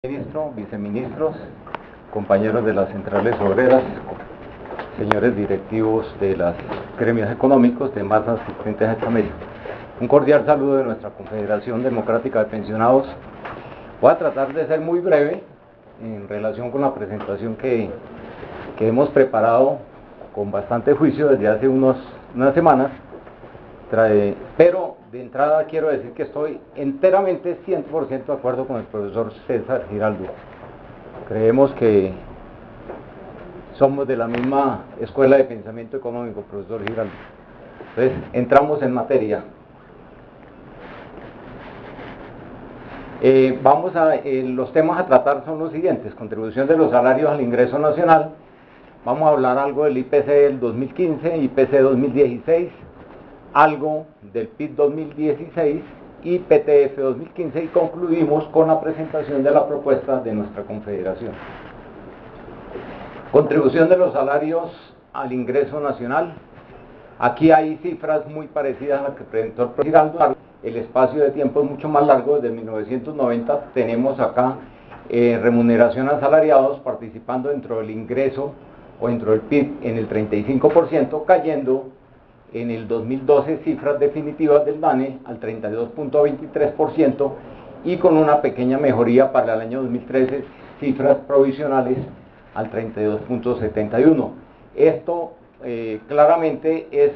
Ministro, viceministros, compañeros de las centrales obreras, señores directivos de los gremios económicos, demás asistentes a esta mesa. Un cordial saludo de nuestra Confederación Democrática de Pensionados. Voy a tratar de ser muy breve en relación con la presentación que hemos preparado con bastante juicio desde hace unas semanas, pero de entrada quiero decir que estoy enteramente 100% de acuerdo con el profesor César Giraldo. Creemos que somos de la misma escuela de pensamiento económico, profesor Giraldo. Entonces, entramos en materia. Los temas a tratar son los siguientes: contribución de los salarios al ingreso nacional. Vamos a hablar algo del IPC del 2015, IPC 2016, algo del PIB 2016 y PTF 2015, y concluimos con la presentación de la propuesta de nuestra confederación. Contribución de los salarios al ingreso nacional. Aquí hay cifras muy parecidas a las que presentó el profesor Giraldo. El espacio de tiempo es mucho más largo. Desde 1990 tenemos acá remuneración a asalariados participando dentro del ingreso o dentro del PIB en el 35%, cayendo en el 2012 cifras definitivas del DANE al 32.23% y con una pequeña mejoría para el año 2013, cifras provisionales al 32.71%. Esto claramente es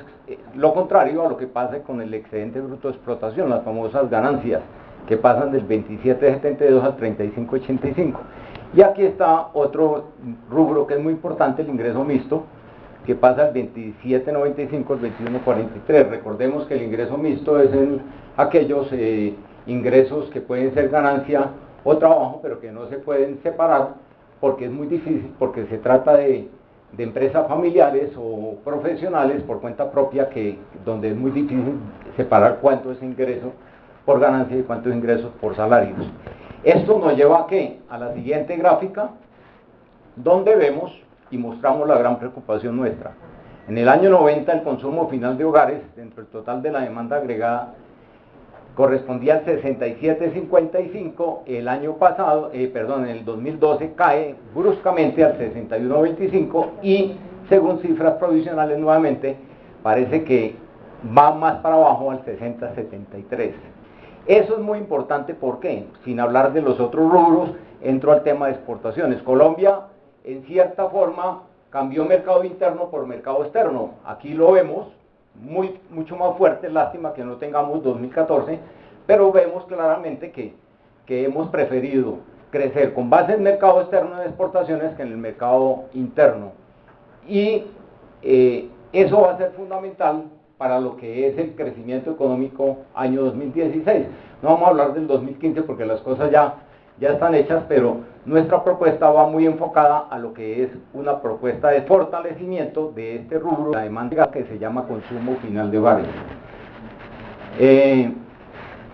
lo contrario a lo que pasa con el excedente bruto de explotación, las famosas ganancias, que pasan del 27.72 al 35.85. Y aquí está otro rubro que es muy importante, el ingreso mixto, que pasa del 27.95 al 21.43. Recordemos que el ingreso mixto es aquellos ingresos que pueden ser ganancia o trabajo, pero que no se pueden separar porque es muy difícil, porque se trata de empresas familiares o profesionales por cuenta propia, donde es muy difícil separar cuánto es ingreso por ganancia y cuánto es ingresos por salarios. Esto nos lleva a ¿qué? A la siguiente gráfica, donde vemos y mostramos la gran preocupación nuestra. En el año 90 el consumo final de hogares dentro del total de la demanda agregada correspondía al 67.55, el año pasado, en el 2012 cae bruscamente al 61.25 y según cifras provisionales nuevamente parece que va más para abajo al 60.73. Eso es muy importante porque, sin hablar de los otros rubros, entro al tema de exportaciones. Colombia, en cierta forma, cambió mercado interno por mercado externo. Aquí lo vemos mucho más fuerte, lástima que no tengamos 2014, pero vemos claramente que hemos preferido crecer con base en mercado externo de exportaciones que en el mercado interno. Y eso va a ser fundamental para lo que es el crecimiento económico año 2016. No vamos a hablar del 2015 porque las cosas ya están hechas, pero nuestra propuesta va muy enfocada a lo que es una propuesta de fortalecimiento de este rubro, la demanda que se llama consumo final de hogares.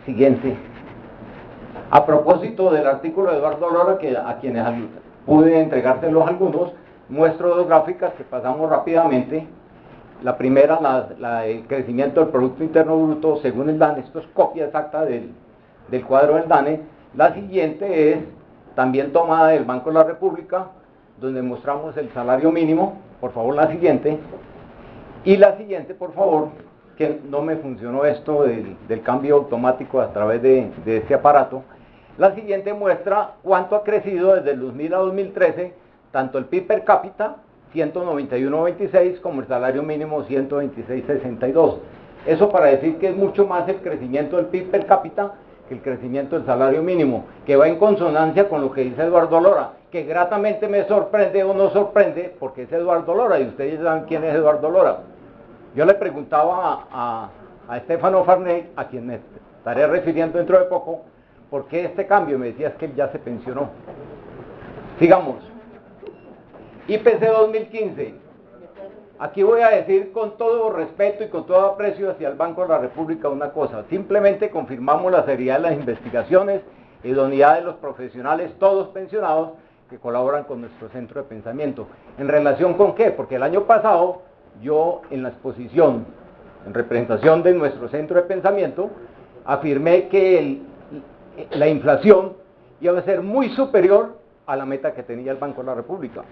Siguiente. A propósito del artículo de Eduardo Lora, a quienes pude entregárselos algunos, muestro dos gráficas que pasamos rápidamente. La primera, la del crecimiento del Producto Interno Bruto según el DANE. Esto es copia exacta del cuadro del DANE. La siguiente es también tomada del Banco de la República, donde mostramos el salario mínimo. Por favor, la siguiente. Y la siguiente, por favor, que no me funcionó esto del cambio automático a través de este aparato. La siguiente muestra cuánto ha crecido desde el 2000 a 2013, tanto el PIB per cápita, 191.26, como el salario mínimo, 126.62. Eso para decir que es mucho más el crecimiento del PIB per cápita que el crecimiento del salario mínimo, que va en consonancia con lo que dice Eduardo Lora, que gratamente me sorprende o no sorprende, porque es Eduardo Lora, y ustedes saben quién es Eduardo Lora. Yo le preguntaba a Stefano Farney, a quien me estaré refiriendo dentro de poco, ¿por qué este cambio? Me decía, es que él ya se pensionó. Sigamos. IPC 2015. Aquí voy a decir con todo respeto y con todo aprecio hacia el Banco de la República una cosa: simplemente confirmamos la seriedad de las investigaciones, idoneidad de los profesionales, todos pensionados, que colaboran con nuestro centro de pensamiento. ¿En relación con qué? Porque el año pasado yo, en la exposición, en representación de nuestro centro de pensamiento, afirmé que la inflación iba a ser muy superior a la meta que tenía el Banco de la República.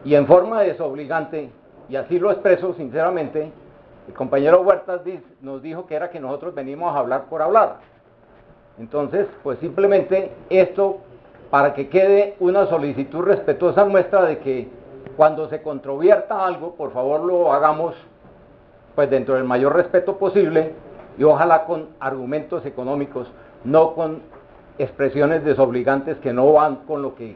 Y en forma desobligante, y así lo expreso sinceramente, el compañero Huertas nos dijo que era que nosotros venimos a hablar por hablar. Entonces, pues simplemente esto, para que quede una solicitud respetuosa nuestra de que cuando se controvierta algo, por favor lo hagamos pues dentro del mayor respeto posible y ojalá con argumentos económicos, no con expresiones desobligantes que no van con lo que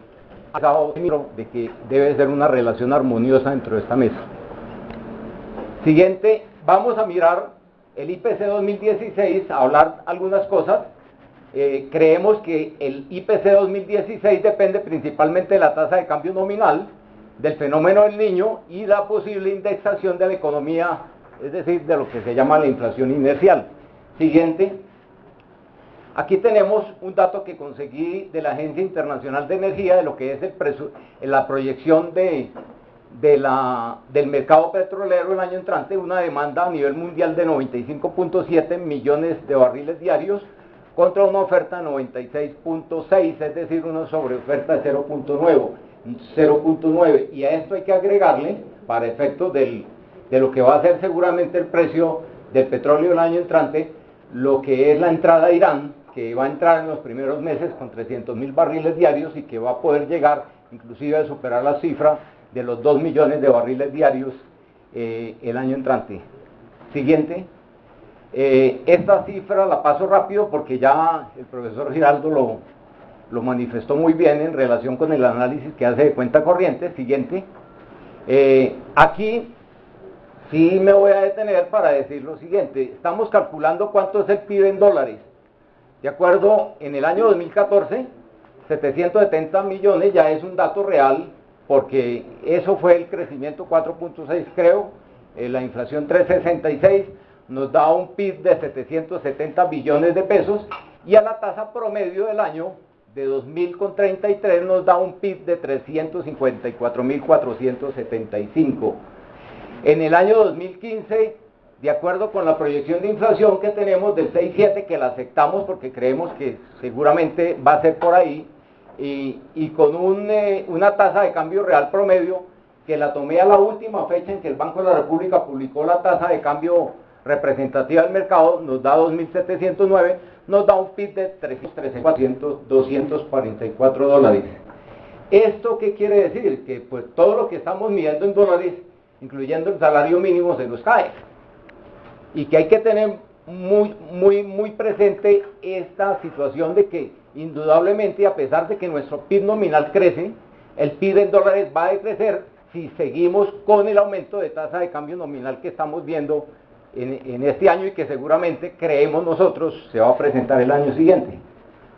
ha pasado, de que debe ser una relación armoniosa dentro de esta mesa. Siguiente, vamos a mirar el IPC 2016, a hablar algunas cosas. Creemos que el IPC 2016 depende principalmente de la tasa de cambio nominal, del fenómeno del Niño y la posible indexación de la economía, es decir, de lo que se llama la inflación inercial. Siguiente. Aquí tenemos un dato que conseguí de la Agencia Internacional de Energía de lo que es la proyección del mercado petrolero el año entrante, una demanda a nivel mundial de 95.7 millones de barriles diarios contra una oferta de 96.6, es decir, una sobreoferta de 0.9, y a esto hay que agregarle, para efectos de lo que va a ser seguramente el precio del petróleo el año entrante, lo que es la entrada a Irán, que va a entrar en los primeros meses con 300.000 barriles diarios y que va a poder llegar inclusive a superar la cifra de los 2 millones de barriles diarios el año entrante. Siguiente. Esta cifra la paso rápido porque ya el profesor Giraldo lo manifestó muy bien en relación con el análisis que hace de cuenta corriente. Siguiente. Aquí sí me voy a detener para decir lo siguiente. Estamos calculando cuánto es el PIB en dólares. De acuerdo, en el año 2014, 770 millones ya es un dato real, porque eso fue el crecimiento 4.6 creo, la inflación 3.66, nos da un PIB de 770 billones de pesos, y a la tasa promedio del año de 2033 nos da un PIB de 354.475. En el año 2015, de acuerdo con la proyección de inflación que tenemos del 6.7, que la aceptamos porque creemos que seguramente va a ser por ahí, y con una tasa de cambio real promedio, que la tomé a la última fecha en que el Banco de la República publicó la tasa de cambio representativa del mercado, nos da 2.709, nos da un PIB de 244 dólares. ¿Esto qué quiere decir? Que pues todo lo que estamos midiendo en dólares, incluyendo el salario mínimo, se nos cae. Y que hay que tener muy presente esta situación de que indudablemente, a pesar de que nuestro PIB nominal crece, el PIB en dólares va a decrecer si seguimos con el aumento de tasa de cambio nominal que estamos viendo en este año y que seguramente creemos nosotros se va a presentar el año siguiente.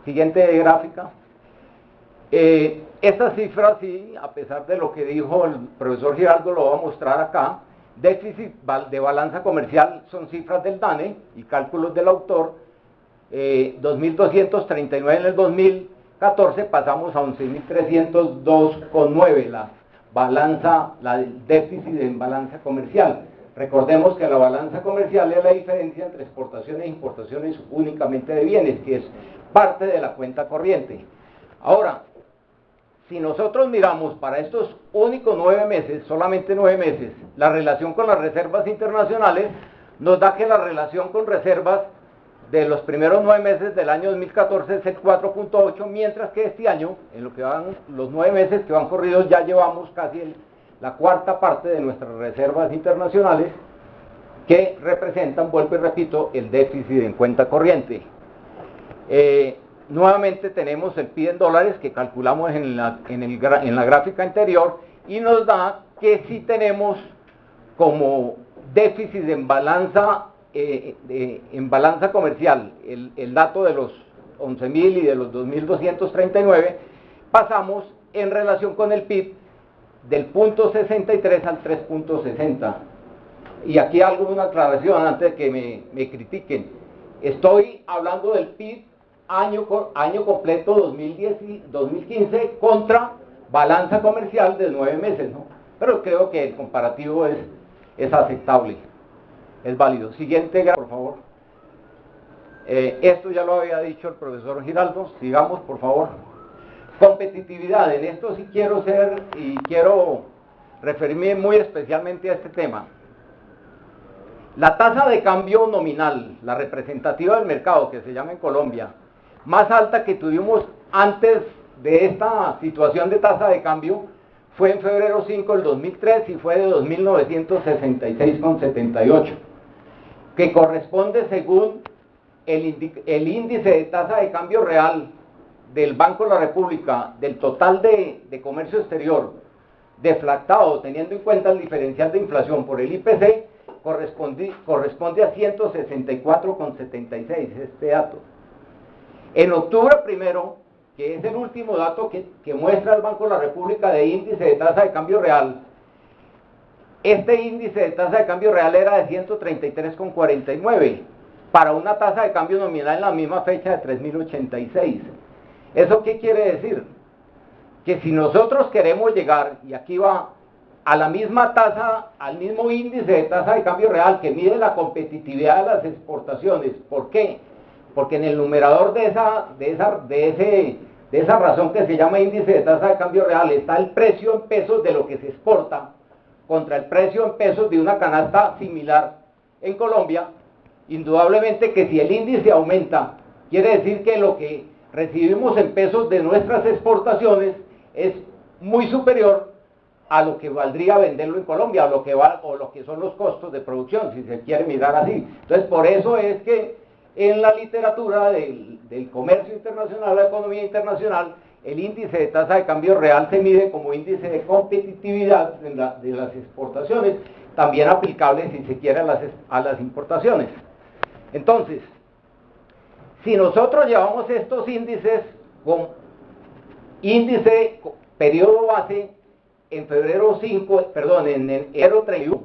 Siguiente gráfica. Esta cifra sí, a pesar de lo que dijo el profesor Giraldo, lo va a mostrar acá. Déficit de balanza comercial son cifras del DANE y cálculos del autor. 2.239 en el 2014, pasamos a 11.302,9 el déficit en balanza comercial. Recordemos que la balanza comercial es la diferencia entre exportaciones e importaciones únicamente de bienes, que es parte de la cuenta corriente. Ahora, si nosotros miramos para estos únicos 9 meses, solamente 9 meses, la relación con las reservas internacionales, nos da que la relación con reservas de los primeros 9 meses del año 2014 es el 4.8, mientras que este año, en lo que van los 9 meses que van corridos, ya llevamos casi la cuarta parte de nuestras reservas internacionales, que representan, vuelvo y repito, el déficit en cuenta corriente. Nuevamente tenemos el PIB en dólares que calculamos en la gráfica anterior, y nos da que sí tenemos como déficit en balanza comercial el dato de los 11.000 y de los 2.239, pasamos en relación con el PIB del 0.63 al 3.60. Y aquí hago una aclaración antes de que me critiquen. Estoy hablando del PIB año completo 2015 contra balanza comercial de 9 meses, ¿no? Pero creo que el comparativo es aceptable, es válido. Siguiente, por favor. Esto ya lo había dicho el profesor Giraldo. Sigamos, por favor. Competitividad. En esto sí quiero referirme muy especialmente a este tema. La tasa de cambio nominal, la representativa del mercado, que se llama en Colombia, más alta que tuvimos antes de esta situación de tasa de cambio, fue en febrero 5 del 2003 y fue de 2.966,78, que corresponde, según el índice de tasa de cambio real del Banco de la República, del total de comercio exterior, deflactado, teniendo en cuenta el diferencial de inflación por el IPC, corresponde a 164,76, este dato. En octubre primero, que es el último dato que muestra el Banco de la República de índice de tasa de cambio real, este índice de tasa de cambio real era de 133,49, para una tasa de cambio nominal en la misma fecha de 3.086. ¿Eso qué quiere decir? Que si nosotros queremos llegar, y aquí va, a la misma tasa, al mismo índice de tasa de cambio real que mide la competitividad de las exportaciones. ¿Por qué? Porque en el numerador de esa razón que se llama índice de tasa de cambio real está el precio en pesos de lo que se exporta contra el precio en pesos de una canasta similar en Colombia. Indudablemente que si el índice aumenta, quiere decir que lo que recibimos en pesos de nuestras exportaciones es muy superior a lo que valdría venderlo en Colombia, o lo que son los costos de producción, si se quiere mirar así. Entonces, por eso es que en la literatura del comercio internacional, la economía internacional, el índice de tasa de cambio real se mide como índice de competitividad de las exportaciones, también aplicable, si se quiere, a las importaciones. Entonces, si nosotros llevamos estos índices con índice periodo base en enero 31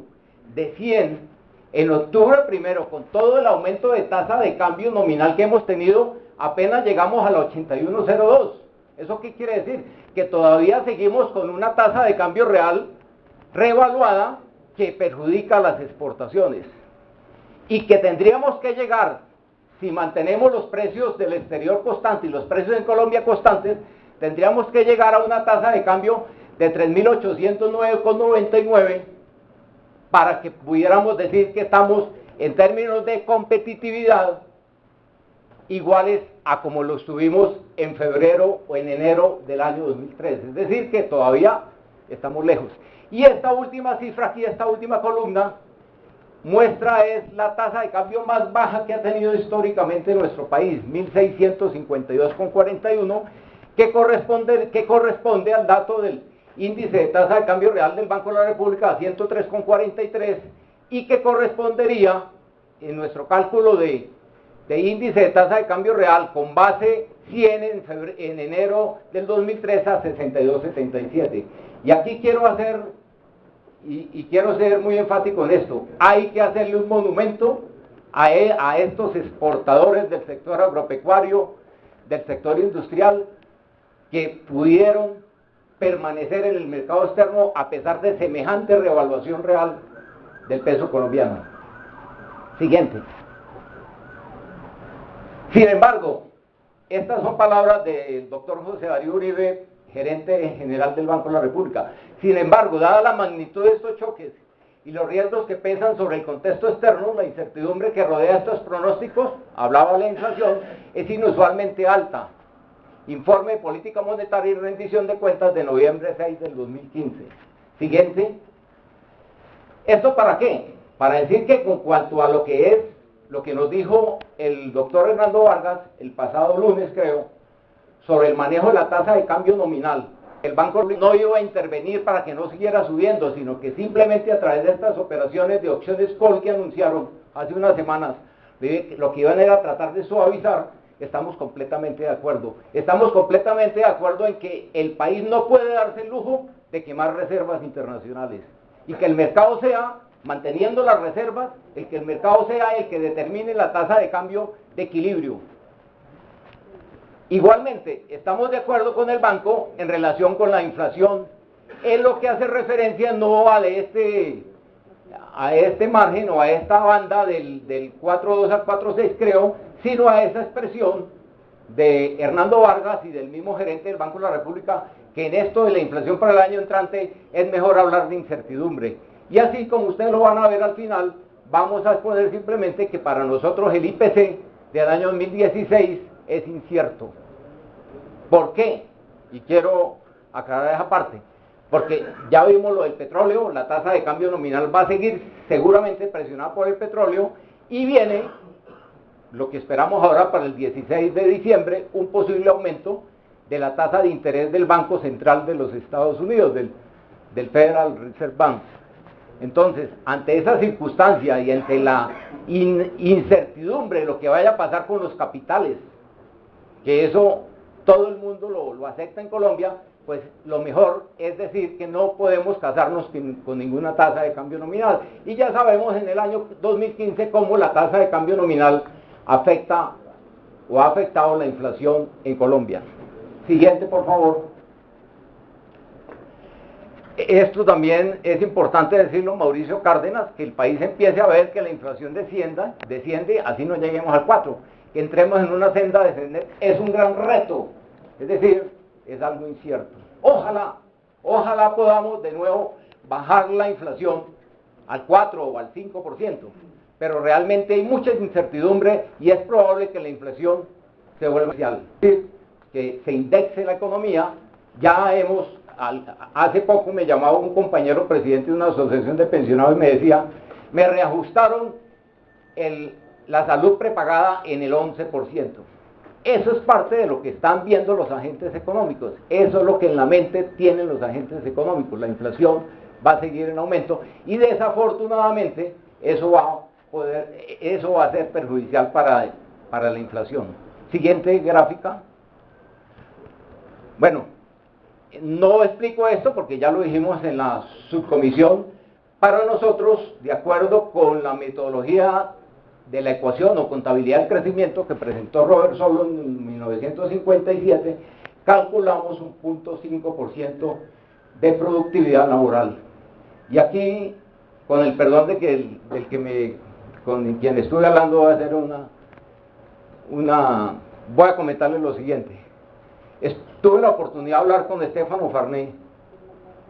de 100, en octubre primero, con todo el aumento de tasa de cambio nominal que hemos tenido, apenas llegamos a la 81.02. ¿Eso qué quiere decir? Que todavía seguimos con una tasa de cambio real revaluada que perjudica las exportaciones, y que tendríamos que llegar, si mantenemos los precios del exterior constantes y los precios en Colombia constantes, tendríamos que llegar a una tasa de cambio de 3.809,99 para que pudiéramos decir que estamos en términos de competitividad iguales a como lo estuvimos en febrero o en enero del año 2003. Es decir, que todavía estamos lejos. Y esta última cifra aquí, esta última columna, muestra es la tasa de cambio más baja que ha tenido históricamente nuestro país, 1.652,41, que corresponde al dato del índice de tasa de cambio real del Banco de la República a 103,43, y que correspondería, en nuestro cálculo de índice de tasa de cambio real con base 100 en enero del 2003, a 62,77. Y aquí quiero hacer, y quiero ser muy enfático en esto, hay que hacerle un monumento a estos exportadores del sector agropecuario, del sector industrial, que pudieron permanecer en el mercado externo a pesar de semejante revaluación real del peso colombiano. Siguiente. Sin embargo, estas son palabras del doctor José Darío Uribe, gerente general del Banco de la República. Sin embargo, dada la magnitud de estos choques y los riesgos que pesan sobre el contexto externo, la incertidumbre que rodea estos pronósticos, hablaba de la inflación, es inusualmente alta. Informe de Política Monetaria y Rendición de Cuentas de noviembre 6 del 2015. Siguiente. ¿Esto para qué? Para decir que con cuanto a lo que nos dijo el doctor Hernando Vargas el pasado lunes, creo, sobre el manejo de la tasa de cambio nominal, el banco no iba a intervenir para que no siguiera subiendo, sino que simplemente a través de estas operaciones de opciones call que anunciaron hace unas semanas, lo que iban era a tratar de suavizar. Estamos completamente de acuerdo. Estamos completamente de acuerdo en que el país no puede darse el lujo de quemar reservas internacionales, y que el mercado sea, manteniendo las reservas, que el mercado sea el que determine la tasa de cambio de equilibrio. Igualmente, estamos de acuerdo con el banco en relación con la inflación, en lo que hace referencia no a a este margen o a esta banda del 4.2 al 4.6 creo, sino a esa expresión de Hernando Vargas y del mismo gerente del Banco de la República, que en esto de la inflación para el año entrante es mejor hablar de incertidumbre. Y así como ustedes lo van a ver al final, vamos a exponer simplemente que para nosotros el IPC del año 2016 es incierto. ¿Por qué? Y quiero aclarar esa parte. Porque ya vimos lo del petróleo, la tasa de cambio nominal va a seguir seguramente presionada por el petróleo y viene lo que esperamos ahora para el 16 de diciembre, un posible aumento de la tasa de interés del Banco Central de los Estados Unidos, del Federal Reserve Bank. Entonces, ante esa circunstancia y ante la incertidumbre de lo que vaya a pasar con los capitales, que eso todo el mundo lo acepta en Colombia, pues lo mejor es decir que no podemos casarnos con ninguna tasa de cambio nominal. Y ya sabemos en el año 2015 cómo la tasa de cambio nominal afecta o ha afectado la inflación en Colombia. Siguiente, por favor. Esto también es importante decirlo, Mauricio Cárdenas, que el país empiece a ver que la inflación desciende, así no lleguemos al 4, que entremos en una senda descendente, es un gran reto, es decir, es algo incierto. Ojalá podamos de nuevo bajar la inflación al 4 o al 5%, pero realmente hay mucha incertidumbre y es probable que la inflación se vuelva social, que se indexe la economía. Ya hace poco me llamaba un compañero presidente de una asociación de pensionados y me decía, me reajustaron la salud prepagada en el 11%. Eso es parte de lo que están viendo los agentes económicos, eso es lo que en la mente tienen los agentes económicos. La inflación va a seguir en aumento y desafortunadamente eso va a ser perjudicial para la inflación. Siguiente gráfica. Bueno, no explico esto porque ya lo dijimos en la subcomisión. Para nosotros, de acuerdo con la metodología de la ecuación o contabilidad del crecimiento que presentó Robert Solow en 1957, calculamos un 0.5% de productividad laboral. Y aquí, con el perdón de con quien estuve hablando, voy a hacer voy a comentarles lo siguiente. Tuve la oportunidad de hablar con Stefano Farné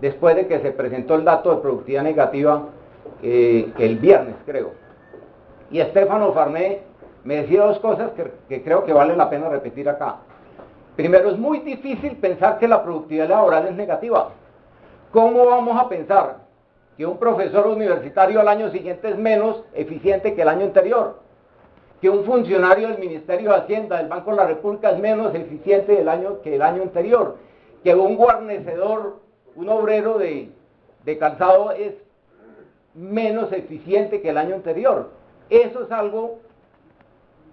después de que se presentó el dato de productividad negativa el viernes, creo. Y Stefano Farné me decía dos cosas que creo que vale la pena repetir acá. Primero, es muy difícil pensar que la productividad laboral es negativa. ¿Cómo vamos a pensar que un profesor universitario al año siguiente es menos eficiente que el año anterior? Que un funcionario del Ministerio de Hacienda, del Banco de la República, es menos eficiente que el año anterior, que un guarnecedor, un obrero de calzado es menos eficiente que el año anterior. Eso es algo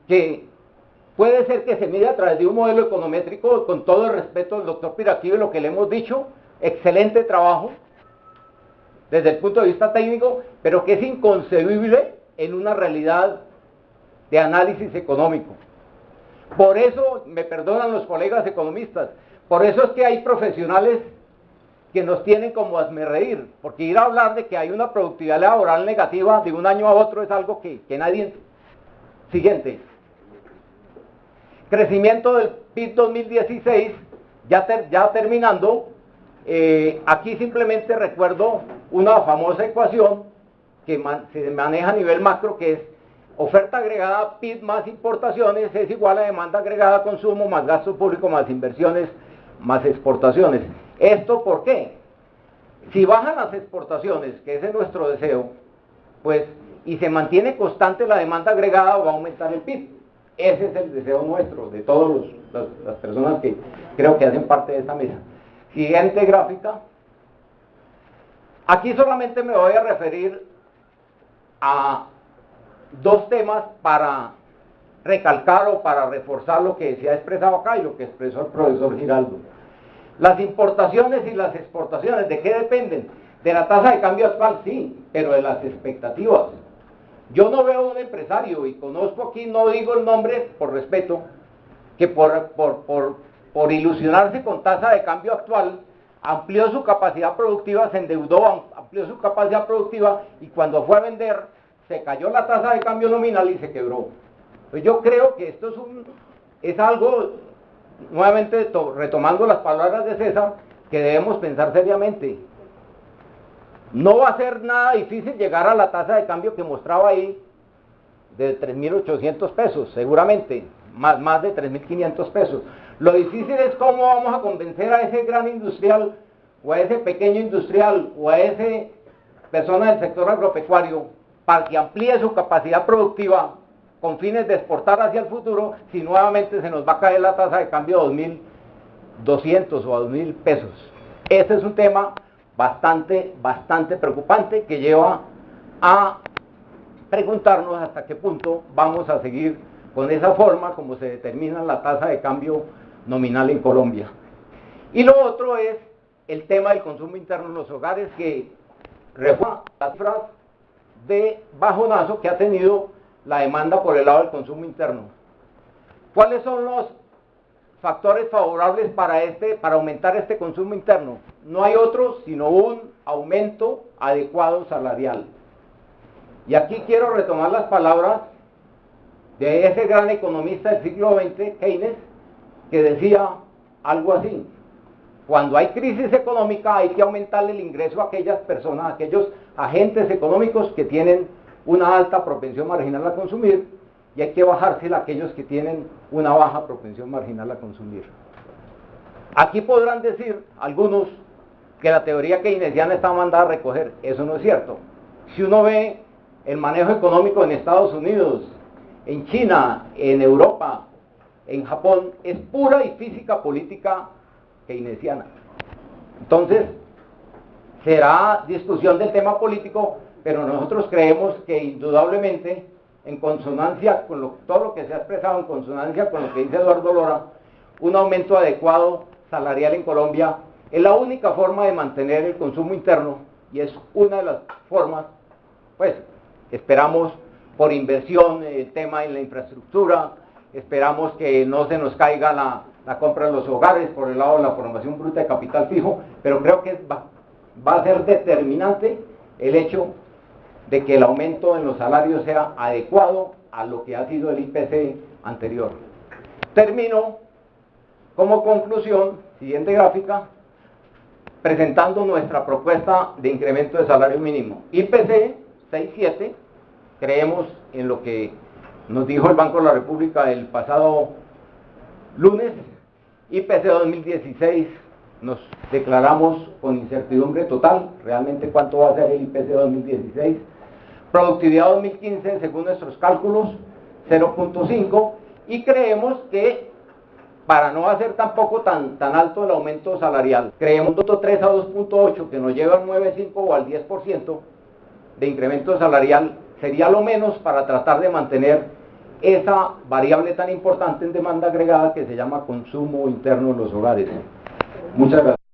que puede ser que se mide a través de un modelo econométrico, con todo el respeto al doctor Piraquive, lo que le hemos dicho, excelente trabajo desde el punto de vista técnico, pero que es inconcebible en una realidad de análisis económico. Por eso, me perdonan los colegas economistas, por eso es que hay profesionales que nos tienen como hazmerreír, porque ir a hablar de que hay una productividad laboral negativa de un año a otro es algo que nadie... Siguiente. Crecimiento del PIB 2016, ya terminando, aquí simplemente recuerdo una famosa ecuación que se maneja a nivel macro, que es oferta agregada PIB más importaciones es igual a demanda agregada consumo más gasto público más inversiones más exportaciones. ¿Esto por qué? Si bajan las exportaciones, que ese es nuestro deseo, pues, y se mantiene constante la demanda agregada, va a aumentar el PIB. Ese es el deseo nuestro, de todas las personas que creo que hacen parte de esta mesa. Siguiente gráfica. Aquí solamente me voy a referir a dos temas para recalcar o para reforzar lo que se ha expresado acá y lo que expresó el profesor Giraldo. Las importaciones y las exportaciones, ¿de qué dependen? De la tasa de cambio actual, sí, pero de las expectativas. Yo no veo un empresario, y conozco aquí, no digo el nombre por respeto, que por ilusionarse con tasa de cambio actual amplió su capacidad productiva, se endeudó, amplió su capacidad productiva y cuando fue a vender se cayó la tasa de cambio nominal y se quebró. Pues yo creo que esto es algo, nuevamente retomando las palabras de César, que debemos pensar seriamente. No va a ser nada difícil llegar a la tasa de cambio que mostraba ahí de 3.800 pesos, seguramente, más de 3.500 pesos. Lo difícil es cómo vamos a convencer a ese gran industrial, o a ese pequeño industrial, o a esa persona del sector agropecuario, para que amplíe su capacidad productiva con fines de exportar hacia el futuro, si nuevamente se nos va a caer la tasa de cambio a 2.200 o a 2.000 pesos. Ese es un tema bastante preocupante que lleva a preguntarnos hasta qué punto vamos a seguir con esa forma como se determina la tasa de cambio nominal en Colombia. Y lo otro es el tema del consumo interno en los hogares, que refleja las cifras de bajonazo que ha tenido la demanda por el lado del consumo interno. ¿Cuáles son los factores favorables para aumentar este consumo interno? No hay otro sino un aumento adecuado salarial. Y aquí quiero retomar las palabras de ese gran economista del siglo XX, Keynes, que decía algo así: cuando hay crisis económica hay que aumentarle el ingreso a aquellas personas, a aquellos agentes económicos que tienen una alta propensión marginal a consumir, y hay que bajársela a aquellos que tienen una baja propensión marginal a consumir. Aquí podrán decir algunos que la teoría keynesiana está mandada a recoger. Eso no es cierto. Si uno ve el manejo económico en Estados Unidos, en China, en Europa, en Japón, es pura y física política keynesiana. Entonces, será discusión del tema político, pero nosotros creemos que indudablemente, en consonancia con todo lo que se ha expresado, en consonancia con lo que dice Eduardo Lora, un aumento adecuado salarial en Colombia es la única forma de mantener el consumo interno, y es una de las formas, pues, esperamos por inversión, el tema en la infraestructura, esperamos que no se nos caiga la compra de los hogares por el lado de la formación bruta de capital fijo, pero creo que va a ser determinante el hecho de que el aumento en los salarios sea adecuado a lo que ha sido el IPC anterior. Termino como conclusión, siguiente gráfica, presentando nuestra propuesta de incremento de salario mínimo. IPC 6.7, creemos en lo que nos dijo el Banco de la República el pasado lunes. IPC 2016 nos declaramos con incertidumbre total, realmente cuánto va a ser el IPC 2016. Productividad 2015, según nuestros cálculos, 0.5, y creemos que para no hacer tampoco tan alto el aumento salarial, creemos 2.3 a 2.8, que nos lleva al 9.5 o al 10% de incremento salarial, sería lo menos para tratar de mantener esa variable tan importante en demanda agregada que se llama consumo interno en los hogares. Muchas gracias.